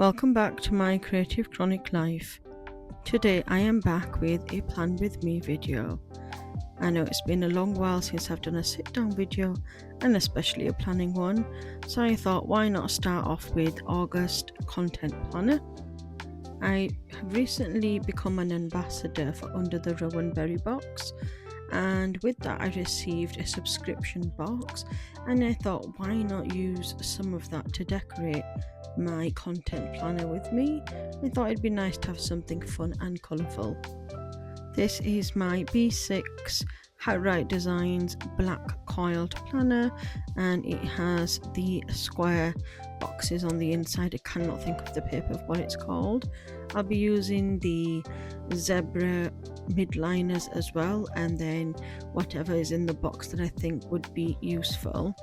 Welcome back to my Creative Chronic Life. Today I am back with a Plan With Me video. I know it's been a long while since I've done a sit down video and especially a planning one, so I thought why not start off with August content planner. I have recently become an ambassador for Under the Rowan Berry box, and with that I received a subscription box, and I thought why not use some of that to decorate my content planner with me. I thought it'd be nice to have something fun and colourful. This is my B6 Outright Designs black coiled planner, and it has the square boxes on the inside. I cannot think of the paper of what it's called. I'll be using the zebra midliners as well, and then whatever is in the box that I think would be useful.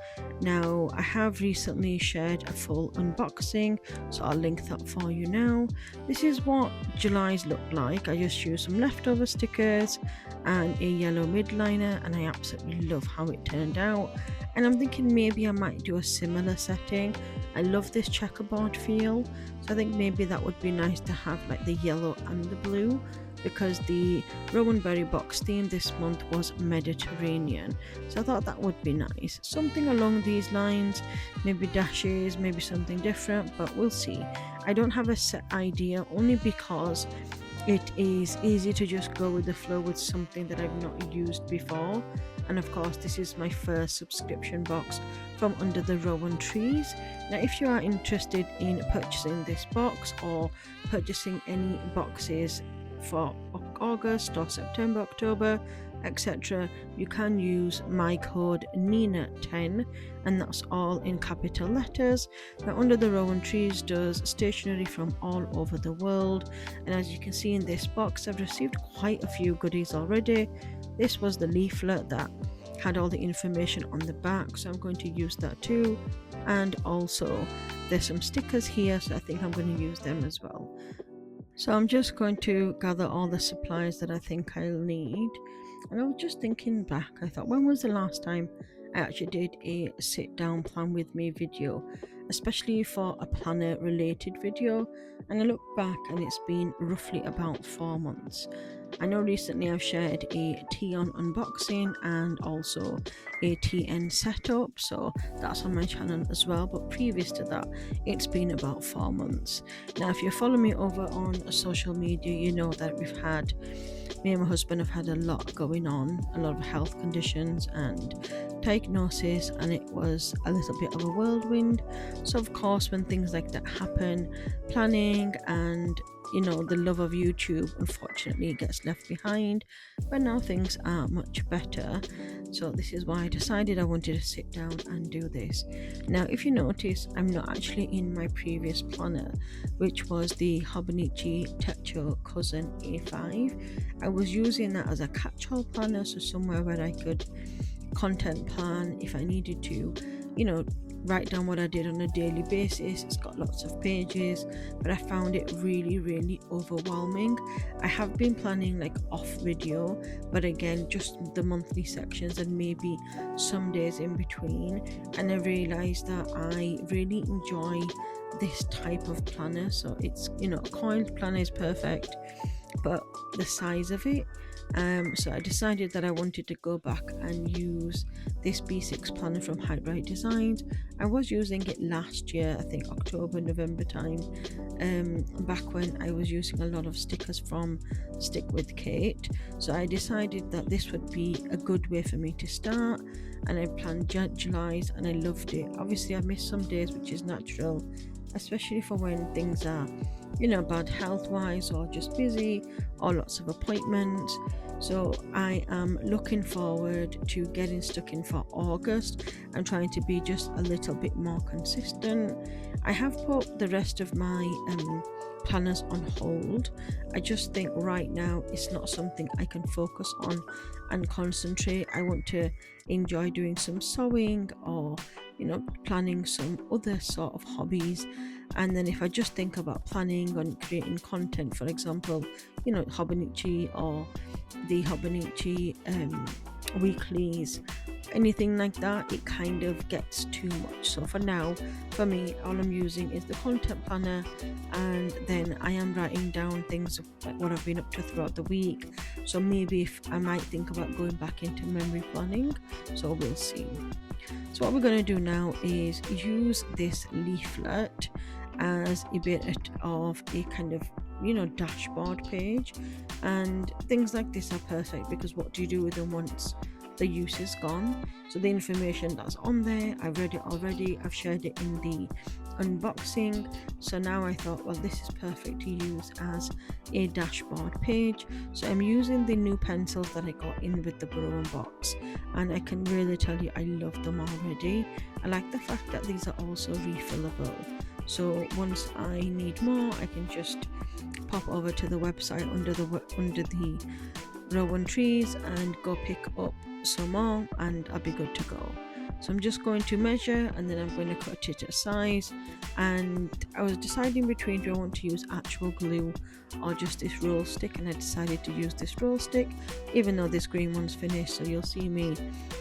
Now I have recently shared a full unboxing, so I'll link that for you now. This is what July's looked like. I just used some leftover stickers and a yellow midliner, and I absolutely love how it turned out, and I'm thinking maybe I might do a similar setting. I love this checkerboard feel, so I think maybe that would be nice to have like the yellow and the blue, because the Rowan Berry box theme this month was Mediterranean, so I thought that would be nice. Something along these lines, maybe dashes, maybe something different, but we'll see. I don't have a set idea, only because it is easy to just go with the flow with something that I've not used before. And of course this is my first subscription box from Under the Rowan trees. Now if you are interested in purchasing this box or purchasing any boxes for August or September, October, etc., you can use my code NINA10, and that's all in capital letters. Now Under the Rowan trees does stationery from all over the world, and as you can see in this box I've received quite a few goodies already. This was the leaflet that had all the information on the back, so I'm going to use that too, and also there's some stickers here, so I think I'm going to use them as well. So I'm just going to gather all the supplies that I think I'll need. And I was just thinking back, I thought, when was the last time I actually did a sit down plan with me video, especially for a planner related video? And I look back and it's been roughly about 4 months. I know recently I've shared a T-on unboxing and also a TN setup, so that's on my channel as well, but previous to that it's been about 4 months. Now if you follow me over on social media, you know that me and my husband have had a lot going on, a lot of health conditions and diagnosis, and it was a little bit of a whirlwind. So of course when things like that happen, planning and the love of YouTube unfortunately gets left behind, but now things are much better. So this is why I decided I wanted to sit down and do this. Now if you notice, I'm not actually in my previous planner, which was the Hobonichi Techo Cousin A5. I was using that as a catch-all planner, so somewhere where I could content plan if I needed to, write down what I did on a daily basis. It's got lots of pages, but I found it really overwhelming. I have been planning like off video, but again just the monthly sections and maybe some days in between, and I realized that I really enjoy this type of planner. So it's a coiled planner is perfect, but the size of it, so I decided that I wanted to go back and use this B6 planner from Outright Designs. I was using it last year, I think October, November time, back when I was using a lot of stickers from Stick with Kate. So I decided that this would be a good way for me to start, and I planned July's and I loved it. Obviously I missed some days, which is natural, especially for when things are bad health wise or just busy or lots of appointments. So I am looking forward to getting stuck in for August and trying to be just a little bit more consistent. I have put the rest of my planners on hold. I just think right now it's not something I can focus on and concentrate. I want to enjoy doing some sewing or planning some other sort of hobbies, and then if I just think about planning and creating content, for example, Hobonichi or the Hobonichi weeklies anything like that, it kind of gets too much. So for now, for me, all I'm using is the content planner, and then I am writing down things like what I've been up to throughout the week. So maybe if I might think about going back into memory planning, so we'll see. So what we're going to do now is use this leaflet as a bit of a kind of dashboard page, and things like this are perfect because what do you do with them once the use is gone? So the information that's on there, I've read it already, I've shared it in the unboxing, so now I thought, well, this is perfect to use as a dashboard page. So I'm using the new pencils that I got in with the Burrow box, and I can really tell you I love them already. I like the fact that these are also refillable, so once I need more, I can just pop over to the website under the Rowan trees and go pick up some more, and I'll be good to go. So I'm just going to measure, and then I'm going to cut it to size. And I was deciding between, do I want to use actual glue or just this roll stick, and I decided to use this roll stick, even though this green one's finished. So you'll see me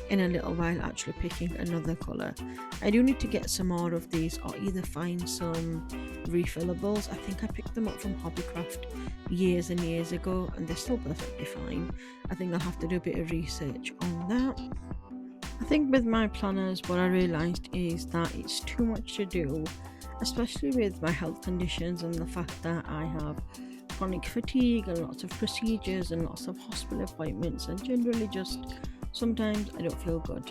in a little while actually picking another colour. I do need to get some more of these, or either find some refillables. I think I picked them up from Hobbycraft years and years ago, and they're still perfectly fine. I think I'll have to do a bit of research on that. I think with my planners, what I realised is that it's too much to do, especially with my health conditions and the fact that I have chronic fatigue and lots of procedures and lots of hospital appointments, and generally just sometimes I don't feel good.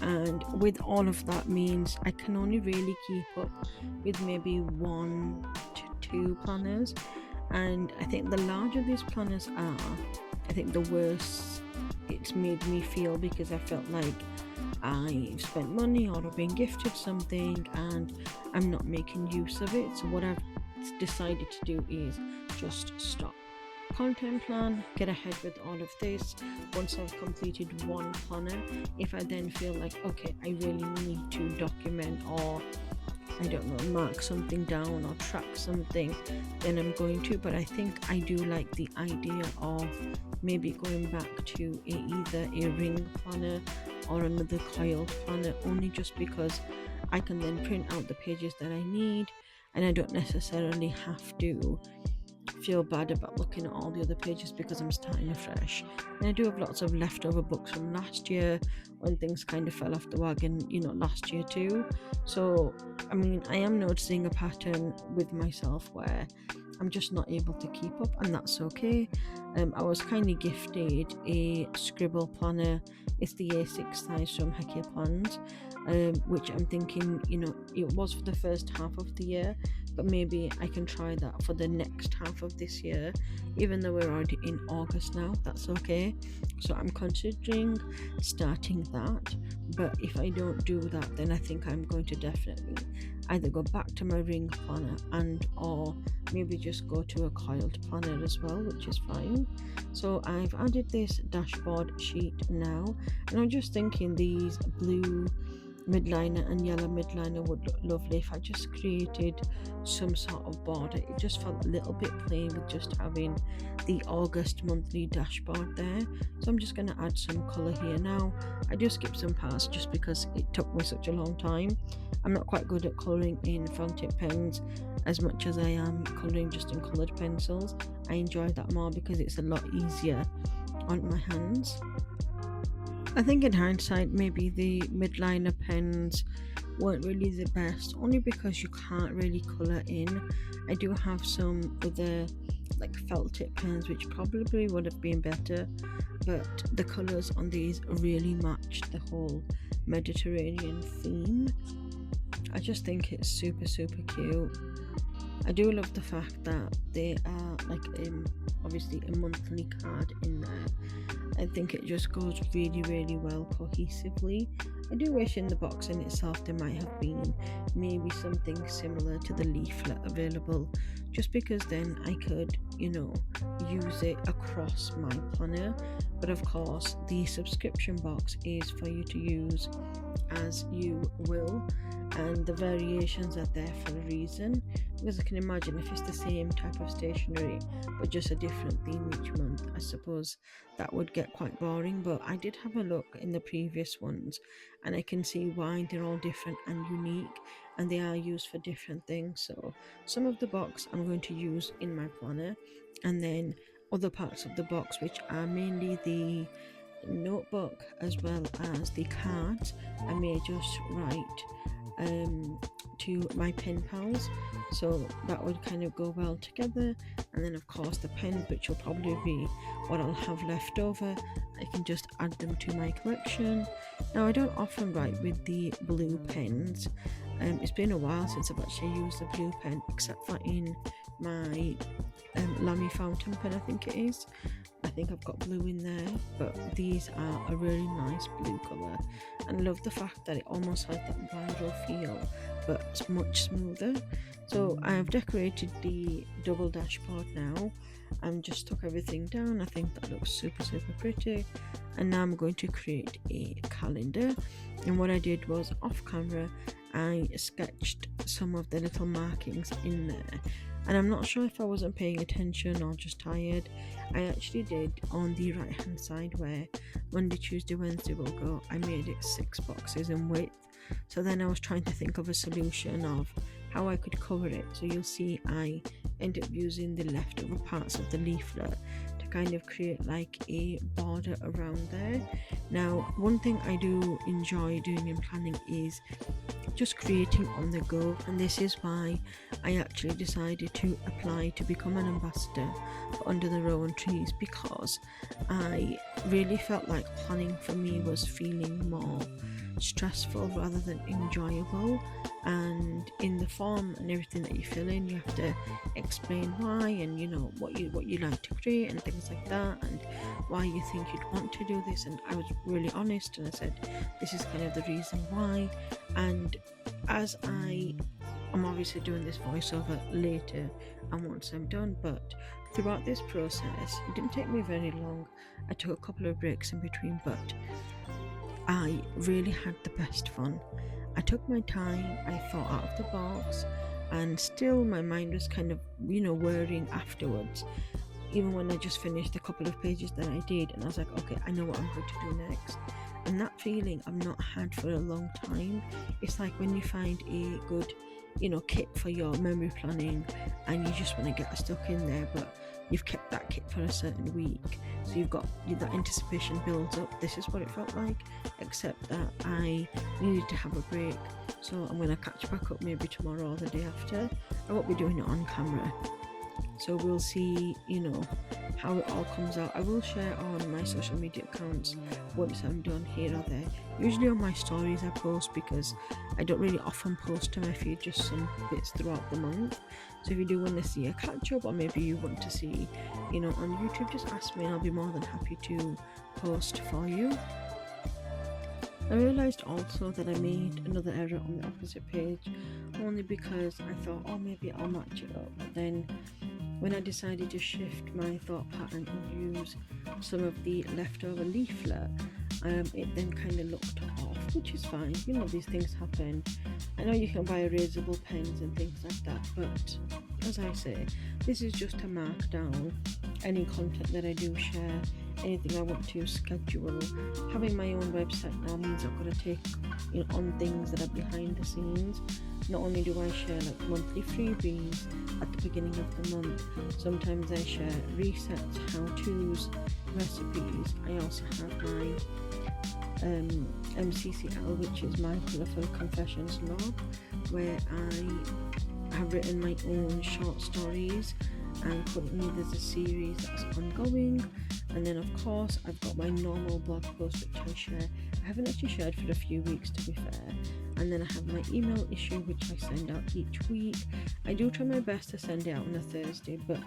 And with all of that means I can only really keep up with maybe 1 to 2 planners, and I think the larger these planners are, I think the worse it's made me feel, because I felt like I've spent money or I've been gifted something and I'm not making use of it. So what I've decided to do is just stop. Content plan, get ahead with all of this. Once I've completed one planner, if I then feel like, okay, I really need to document or mark something down or track something, then I'm going to. But I think I do like the idea of maybe going back to either a ring planner or another coiled planner, only just because I can then print out the pages that I need, and I don't necessarily have to feel bad about looking at all the other pages because I'm starting afresh. And I do have lots of leftover books from last year when things kind of fell off the wagon, last year too. So I mean, I am noticing a pattern with myself where I'm just not able to keep up, and that's okay. I was kind of gifted a scribble planner. It's the A6 size from Hekia Plans, which I'm thinking, it was for the first half of the year, but maybe I can try that for the next half of this year, even though we're already in August now. That's okay. So I'm considering starting that, but if I don't do that, then I think I'm going to definitely either go back to my ring planner and or maybe just go to a coiled planner as well, which is fine. So I've added this dashboard sheet now, and I'm just thinking these blue midliner and yellow midliner would look lovely if I just created some sort of border. It just felt a little bit plain with just having the August monthly dashboard there. So I'm just going to add some colour here now. I do skip some parts just because it took me such a long time. I'm not quite good at colouring in fountain tip pens as much as I am colouring just in coloured pencils. I enjoy that more because it's a lot easier on my hands. I think in hindsight, maybe the midliner pens weren't really the best, only because you can't really colour in. I do have some other like felt tip pens which probably would have been better, but the colours on these really matched the whole Mediterranean theme. I just think it's super cute. I do love the fact that they are like obviously a monthly card in there. I think it just goes really well cohesively. I do wish in the box in itself there might have been maybe something similar to the leaflet available, just because then I could use it across my planner. But of course the subscription box is for you to use as you will, and the variations are there for a reason. because I can imagine if it's the same type of stationery but just a different theme each month, I suppose that would get quite boring. But I did have a look in the previous ones and I can see why they're all different and unique, and they are used for different things. So some of the box I'm going to use in my planner, and then other parts of the box, which are mainly the notebook as well as the cards, I may just write to my pen pals, so that would kind of go well together. And then of course the pens, which will probably be what I'll have left over, I can just add them to my collection. Now I don't often write with the blue pens. It's been a while since I've actually used the blue pen, except for in my Lamy fountain pen, I think it is. I think I've got blue in there, but these are a really nice blue colour, and I love the fact that it almost has that viral feel, but it's much smoother. So I have decorated the double dashboard now and just took everything down. I think that looks super pretty. And now I'm going to create a calendar, and what I did was off camera I sketched some of the little markings in there, and I'm not sure if I wasn't paying attention or just tired. I actually did on the right hand side where Monday, Tuesday, Wednesday will go, I made it 6 boxes in width. So then I was trying to think of a solution of how I could cover it. So you'll see I end up using the leftover parts of the leaflet to kind of create like a border around there. Now one thing I do enjoy doing in planning is just creating on the go, and this is why I actually decided to apply to become an ambassador for Under the Rowan Trees, because I really felt like planning for me was feeling more stressful rather than enjoyable. And in the form and everything that you fill in, you have to explain why, and you know what you like to create and things like that, and why you think you'd want to do this. And I was really honest and I said this is kind of the reason why. And as I'm obviously doing this voiceover later and once I'm done, but throughout this process it didn't take me very long. I took a couple of breaks in between, but I really had the best fun. I took my time, I thought out of the box, and still my mind was kind of, whirring afterwards, even when I just finished a couple of pages that I did, and I was like, okay, I know what I'm going to do next. And that feeling I've not had for a long time. It's like when you find a good, kit for your memory planning and you just want to get stuck in there, but you've kept that kit for a certain week, so you've got that anticipation builds up. This is what it felt like, except that I needed to have a break. So I'm going to catch back up maybe tomorrow or the day after. I won't be doing it on camera, so we'll see how it all comes out. I will share on my social media accounts once I'm done here or there. Usually on my stories I post, because I don't really often post to my feed, just some bits throughout the month. So if you do want to see a catch up, or maybe you want to see on YouTube, just ask me and I'll be more than happy to post for you. I realised also that I made another error on the opposite page, only because I thought, oh, maybe I'll match it up. But then when I decided to shift my thought pattern and use some of the leftover leaflet, it then kind of looked off, which is fine. These things happen. I know you can buy erasable pens and things like that, but as I say, this is just to mark down any content that I do share, anything I want to schedule. Having my own website now means I've got to take on things that are behind the scenes. Not only do I share like monthly freebies at the beginning of the month, sometimes I share resets, how-tos, recipes. I also have my MCCL, which is my Colourful Confessions log, where I have written my own short stories, and currently there's a series that's ongoing. And then of course I've got my normal blog post, which I share. I haven't actually shared for a few weeks, to be fair. And then I have my email issue, which I send out each week. I do try my best to send it out on a Thursday, but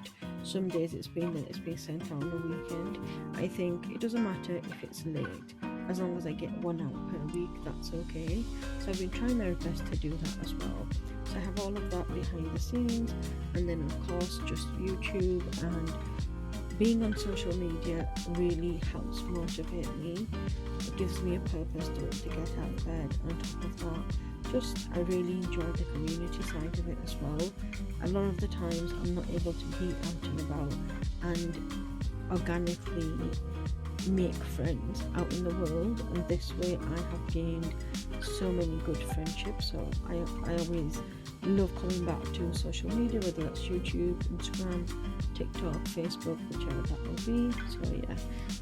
some days it's been sent out on the weekend. I think it doesn't matter if it's late, as long as I get 1 out per week, that's okay. So I've been trying my best to do that as well. So I have all of that behind the scenes, and then of course just YouTube, and being on social media really helps motivate me. It gives me a purpose to get out of bed. On top of that, I really enjoyed the community side of it as well. A lot of the times I'm not able to be out and about and organically make friends out in the world, and this way I have gained so many good friendships. So I always love coming back to social media, whether that's YouTube, Instagram, TikTok, Facebook, whichever that will be. So yeah,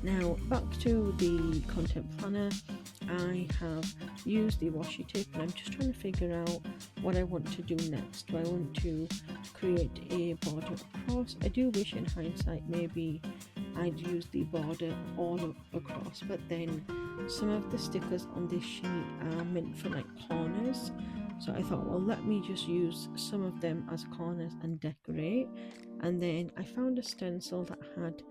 now back to the content planner. I have used the washi tape and I'm just trying to figure out what I want to do next. Do I want to create a border across? I do wish in hindsight maybe I'd use the border all across, but then some of the stickers on this sheet are meant for like corners, so I thought, well, let me just use some of them as corners and decorate. And then I found a stencil that had,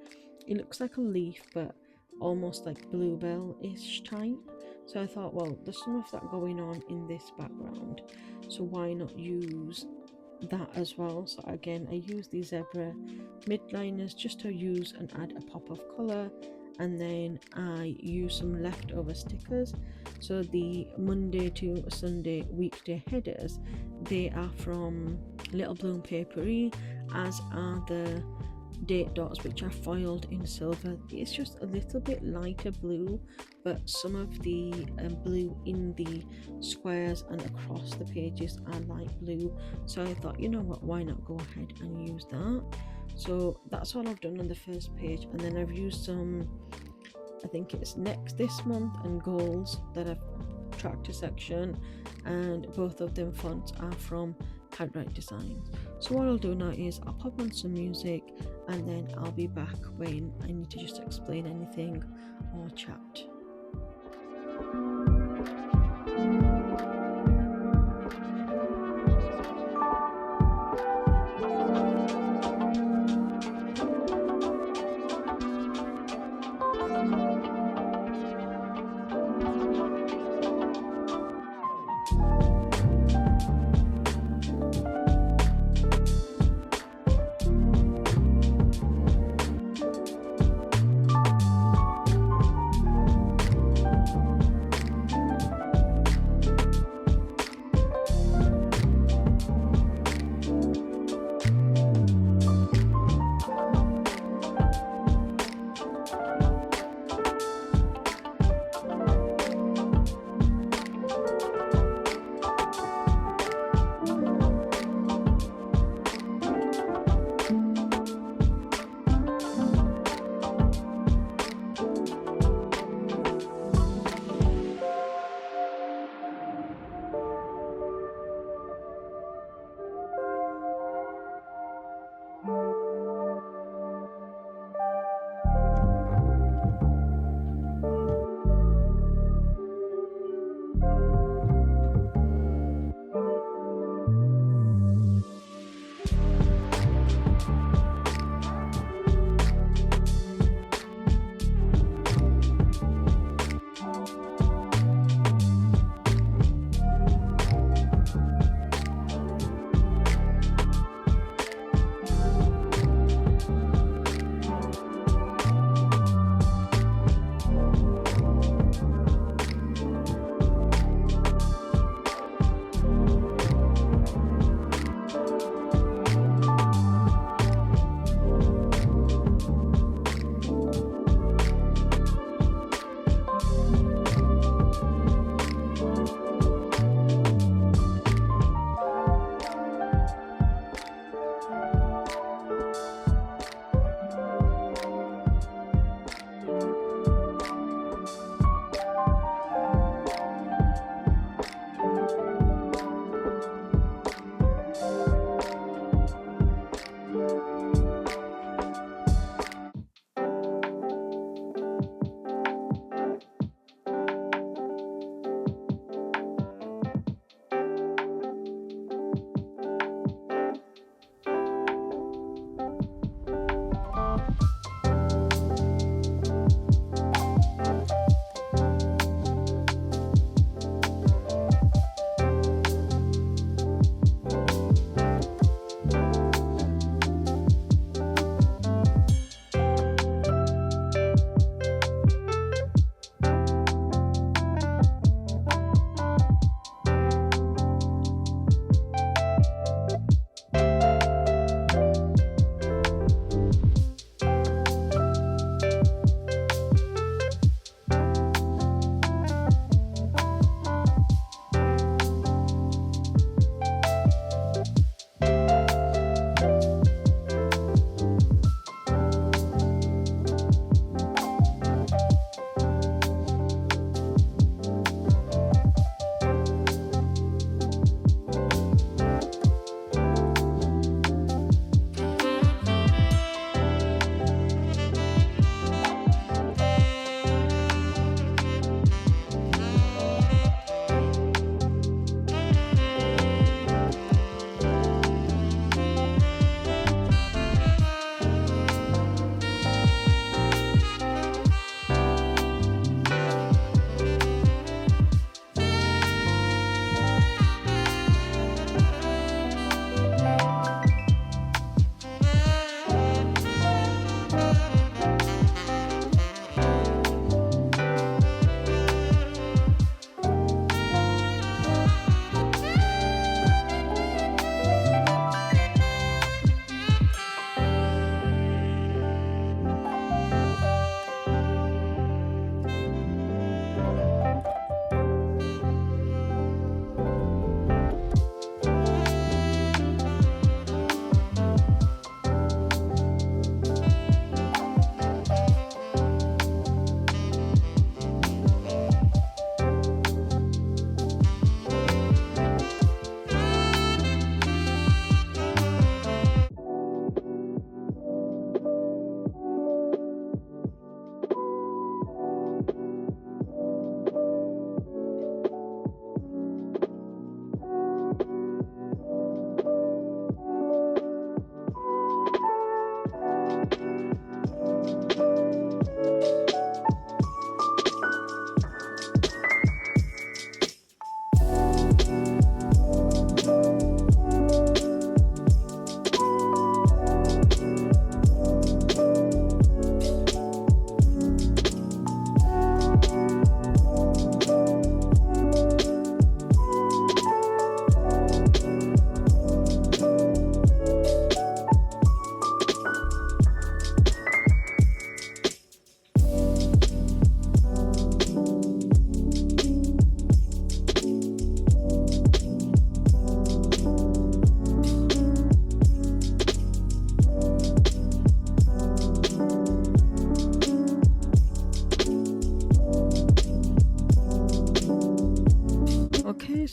it looks like a leaf but almost like bluebell-ish type, so I thought, well, there's some of that going on in this background, so why not use that as well. So again, I use the zebra midliners just to use and add a pop of color, and then I use some leftover stickers. So the Monday to Sunday weekday headers, they are from Little Bloom Papery, as are the date dots, which are foiled in silver. It's just a little bit lighter blue, but some of the blue in the squares and across the pages are light blue, so I thought, you know what, why not go ahead and use that. So that's all I've done on the first page, and then I've used some, I think it's next this month and goals that I've tracked a section, and both of them fonts are from Handwrite Designs. So what I'll do now is I'll pop on some music, and then I'll be back when I need to just explain anything or chat.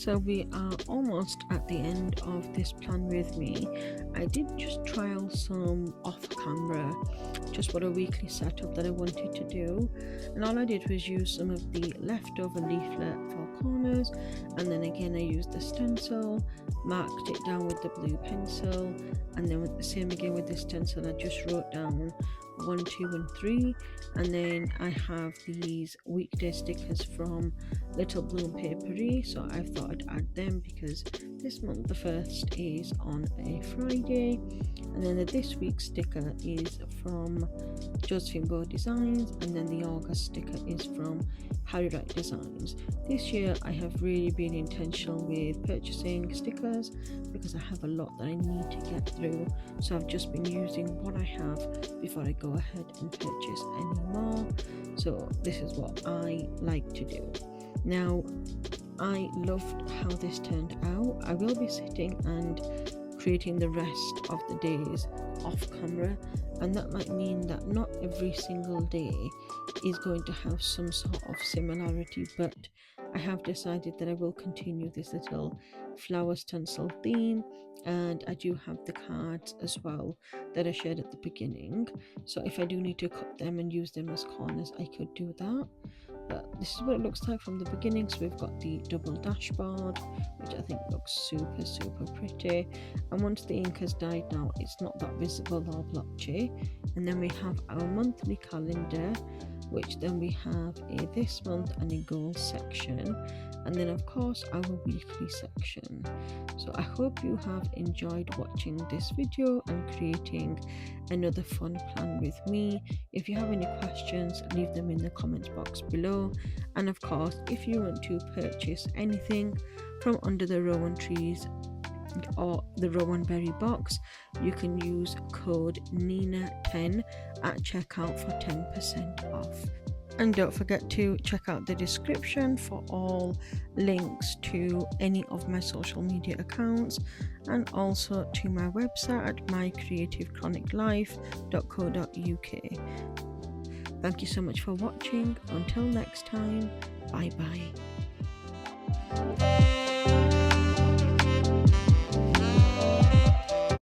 So we are almost at the end of this plan with me. I did just trial some off camera, just for a weekly setup that I wanted to do, and all I did was use some of the leftover leaflet for corners, and then again I used the stencil, marked it down with the blue pencil, and then with the same again with the stencil I just wrote down 1, 2 and 3, and then I have these weekday stickers from Little Bloom Papery, so I thought I'd add them because this month the first is on a Friday, and then the this week sticker is from Josephine Bow Designs, and then the August sticker is from Harry Wright Designs. This year I have really been intentional with purchasing stickers because I have a lot that I need to get through, so I've just been using what I have before I go ahead and purchase any more. So this is what I like to do. Now, I loved how this turned out. I will be sitting and creating the rest of the days off camera, and that might mean that not every single day is going to have some sort of similarity, but I have decided that I will continue this little flower stencil theme, and I do have the cards as well that I shared at the beginning, so if I do need to cut them and use them as corners I could do that. But this is what it looks like from the beginning. So we've got the double dashboard, which I think looks super pretty, and once the ink has died now it's not that visible or blotchy. And then we have our monthly calendar, which then we have a this month and a goals section, and then of course our weekly section. So I hope you have enjoyed watching this video and creating another fun plan with me. If you have any questions, leave them in the comments box below, and of course if you want to purchase anything from Under the Rowan Trees or the Rowan Berry box, you can use code NINA10 at checkout for 10% off. And don't forget to check out the description for all links to any of my social media accounts, and also to my website at mycreativechroniclife.co.uk. Thank you so much for watching. Until next time, bye bye.